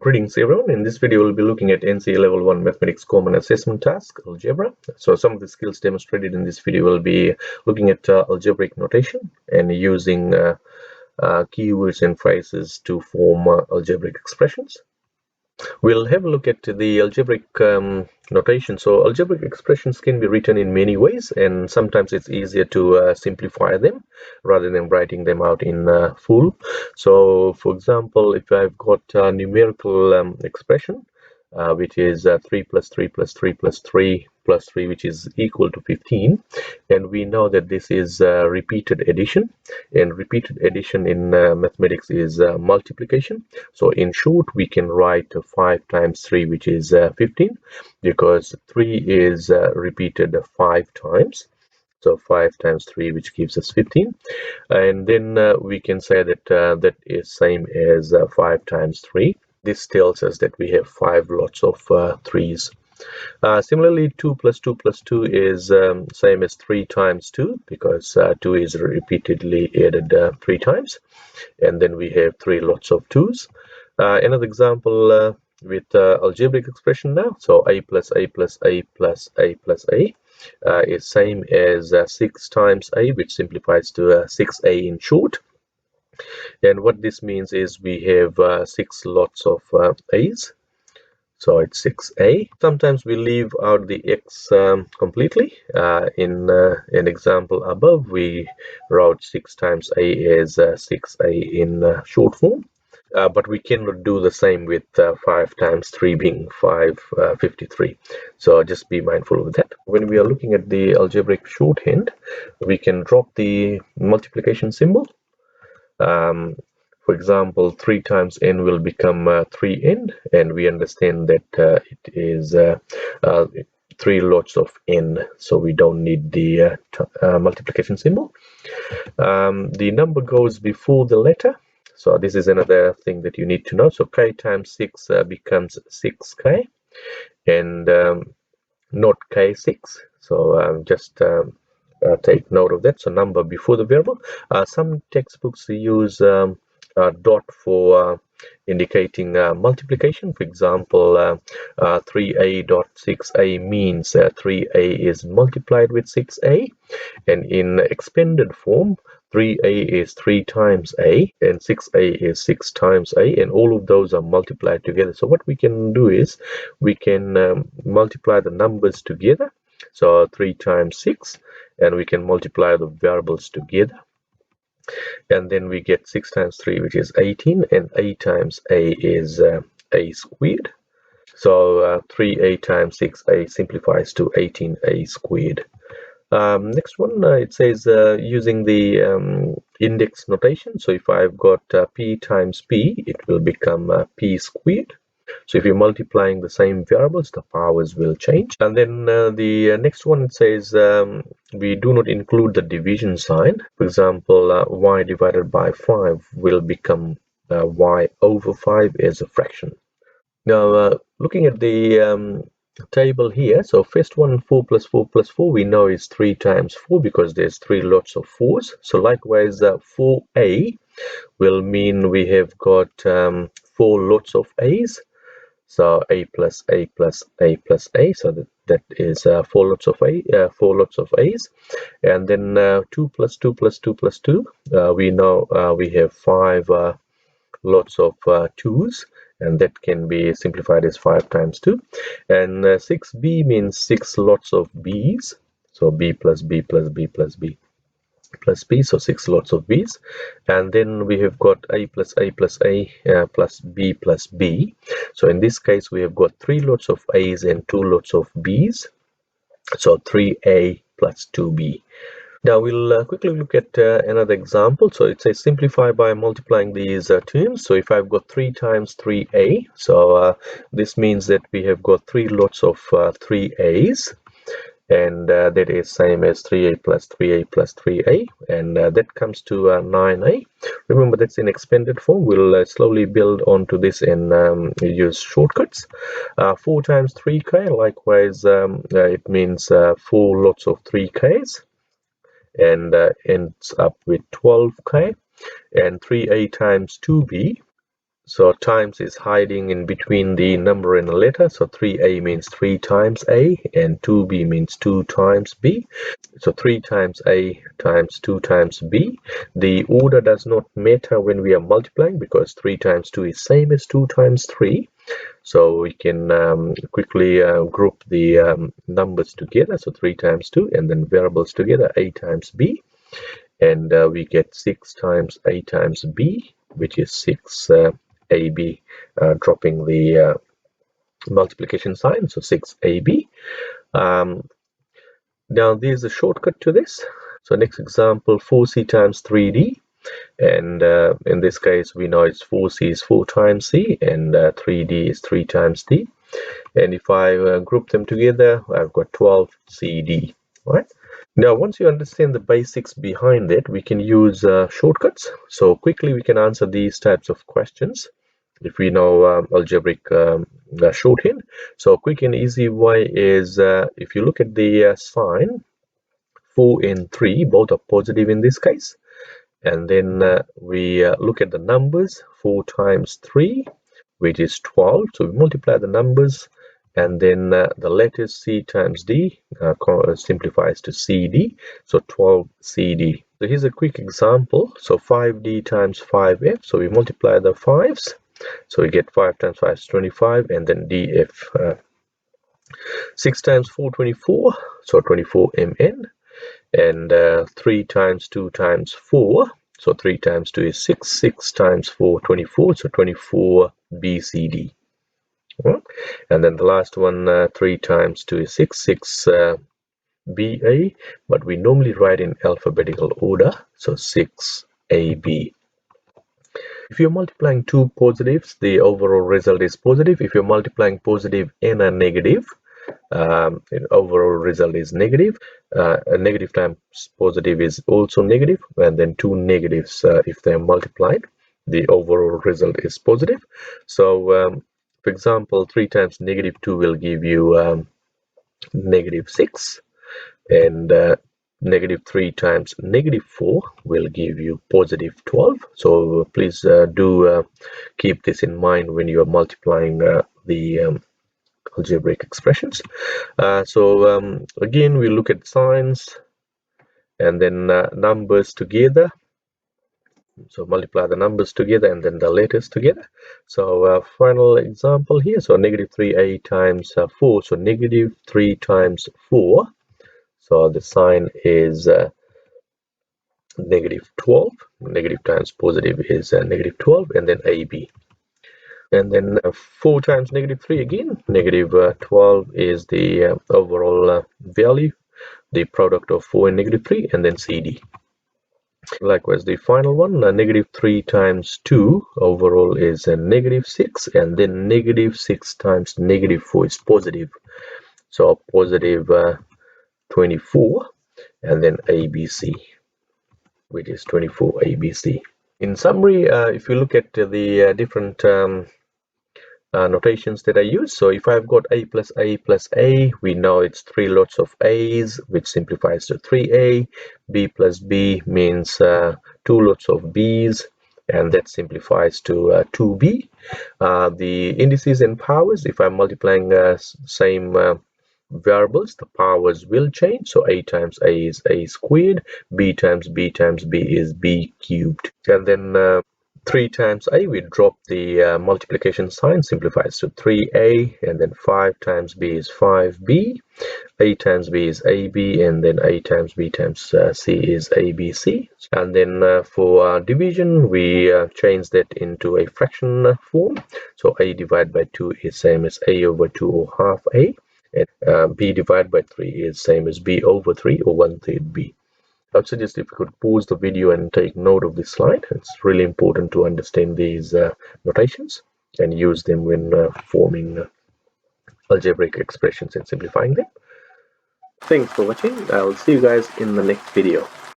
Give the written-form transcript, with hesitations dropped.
Greetings everyone. In this video we'll be looking at NCEA Level 1 Mathematics Common Assessment Task, Algebra. So some of the skills demonstrated in this video will be looking at algebraic notation and using keywords and phrases to form algebraic expressions. We'll have a look at the algebraic notation. So algebraic expressions can be written in many ways, and sometimes it's easier to simplify them rather than writing them out in full. So for example, if I've got a numerical expression which is 3 plus 3 plus 3 plus 3 plus 3, which is equal to 15, and we know that this is repeated addition, and repeated addition in mathematics is multiplication. So in short, we can write 5 times 3, which is 15, because 3 is repeated 5 times. So 5 times 3, which gives us 15, and then we can say that that is same as 5 times 3. This tells us that we have 5 lots of 3's. Similarly, 2 plus 2 plus 2 is same as 3 times 2, because 2 is repeatedly added 3 times, and then we have 3 lots of 2's. Another example with algebraic expression now. So a plus a plus a plus a plus a is same as 6 times a, which simplifies to 6a in short. And what this means is we have 6 lots of a's, so it's 6a. Sometimes we leave out the x completely. In an example above, we wrote 6 times a as 6a in short form. But we cannot do the same with 5 times 3 being 553. So just be mindful of that. When we are looking at the algebraic shorthand, we can drop the multiplication symbol. For example, 3 times n will become 3n, and we understand that it is 3 lots of n, so we don't need the multiplication symbol. The number goes before the letter, so this is another thing that you need to know. So k times 6 becomes 6k, and not k6. So just take note of that. So number before the variable. Some textbooks use dot for indicating multiplication. For example, 3a dot 6a means 3a is multiplied with 6a, and in expanded form 3a is 3 times a, and 6a is 6 times a, and all of those are multiplied together. So what we can do is we can multiply the numbers together. So 3 times 6, and we can multiply the variables together, and then we get 6 times 3, which is 18, and a times a is a squared. So 3a times 6a simplifies to 18a squared. Next one, it says using the index notation. So if I've got p times p, it will become p squared. So if you're multiplying the same variables, the powers will change. And then the next one, it says we do not include the division sign. For example, y divided by 5 will become y over 5 as a fraction. Now, looking at the table here, so first one, 4 plus 4 plus 4, we know is 3 times 4 because there's 3 lots of 4's. So likewise, 4a will mean we have got 4 lots of a's. So a plus a plus a plus a, so that is 4 lots of a, 4 lots of a's. And then 2 plus 2 plus 2 plus 2, we know we have 5 lots of 2's, and that can be simplified as 5 times 2. And 6b means 6 lots of b's, so b plus b plus b plus b plus b, so 6 lots of b's. And then we have got a plus a plus a plus b plus b. So in this case we have got 3 lots of a's and 2 lots of b's, so 3a plus 2b. Now we'll quickly look at another example. So it says simplify by multiplying these terms. So if I've got 3 times 3a, so this means that we have got 3 lots of 3a's, and that is same as 3a plus 3a plus 3a, and that comes to 9a. Remember, that's in expanded form. We'll slowly build onto this and use shortcuts. 4 times 3k, likewise, it means 4 lots of 3k's, and ends up with 12k. And 3a times 2b, So times is hiding in between the number and the letter. So 3a means 3 times a, and 2b means 2 times b. So 3 times a times 2 times b. The order does not matter when we are multiplying, because 3 times 2 is same as 2 times 3. So we can quickly group the numbers together. So 3 times 2, and then variables together, a times b. And we get 6 times a times b, which is 6 ab, dropping the multiplication sign, so 6ab. Now there's a shortcut to this. So next example, 4c times 3d, and in this case we know it's 4c is 4 times c, and 3d is 3 times d. And if I group them together, I've got 12cd, right? Now, once you understand the basics behind it, we can use shortcuts. So quickly we can answer these types of questions if we know algebraic shorthand. So quick and easy way is if you look at the sign, 4 and 3 both are positive in this case, and then we look at the numbers. 4 times 3, which is 12, so we multiply the numbers, and then the letters c times d simplifies to cd, so 12cd. So here's a quick example. So 5d times 5f, so we multiply the 5s, so we get 5 times 5 is 25, and then df. 6 times 4, 24, so 24 mn, and 3 times 2 times 4, so 3 times 2 is 6, 6 times 4, 24, so 24 bcd. And then the last one, 3 times 2 is 6, 6 ba, but we normally write in alphabetical order, so 6ab. If you're multiplying two positives, the overall result is positive. If you're multiplying positive and a negative, the overall result is negative. A negative times positive is also negative, and then two negatives, if they are multiplied, the overall result is positive. So for example, 3 times negative 2 will give you negative 6, and negative 3 times negative 4 will give you positive 12. So please do keep this in mind when you are multiplying the algebraic expressions. Again, we look at signs and then numbers together. So multiply the numbers together and then the letters together. So final example here. So negative 3a times 4. So negative 3 times 4. So the sign is negative 12. Negative times positive is negative 12, and then AB. And then 4 times negative 3 again. Negative 12 is the overall value, the product of 4 and negative 3, and then CD. Likewise, the final one, negative 3 times 2 overall is a negative 6, and then negative 6 times negative 4 is positive. So positive 24, and then ABC, which is 24 ABC. In summary, if you look at the different notations that I use, so if I've got a plus a plus a, we know it's 3 lots of a's, which simplifies to 3a. B plus b means 2 lots of b's, and that simplifies to 2b. The indices and powers, if I'm multiplying same variables, the powers will change. So a times a is a squared, b times b times b is b cubed, and then 3 times a, we drop the multiplication sign, simplifies to 3a, and then 5 times b is 5b, a times b is ab, and then a times b times c is abc. And then for division, we change that into a fraction form. So a divided by 2 is same as a over 2 or half a, and b divided by 3 is same as b over 3 or 1/3 b. I would suggest if you could pause the video and take note of this slide. It's really important to understand these notations and use them when forming algebraic expressions and simplifying them. Thanks for watching. I'll see you guys in the next video.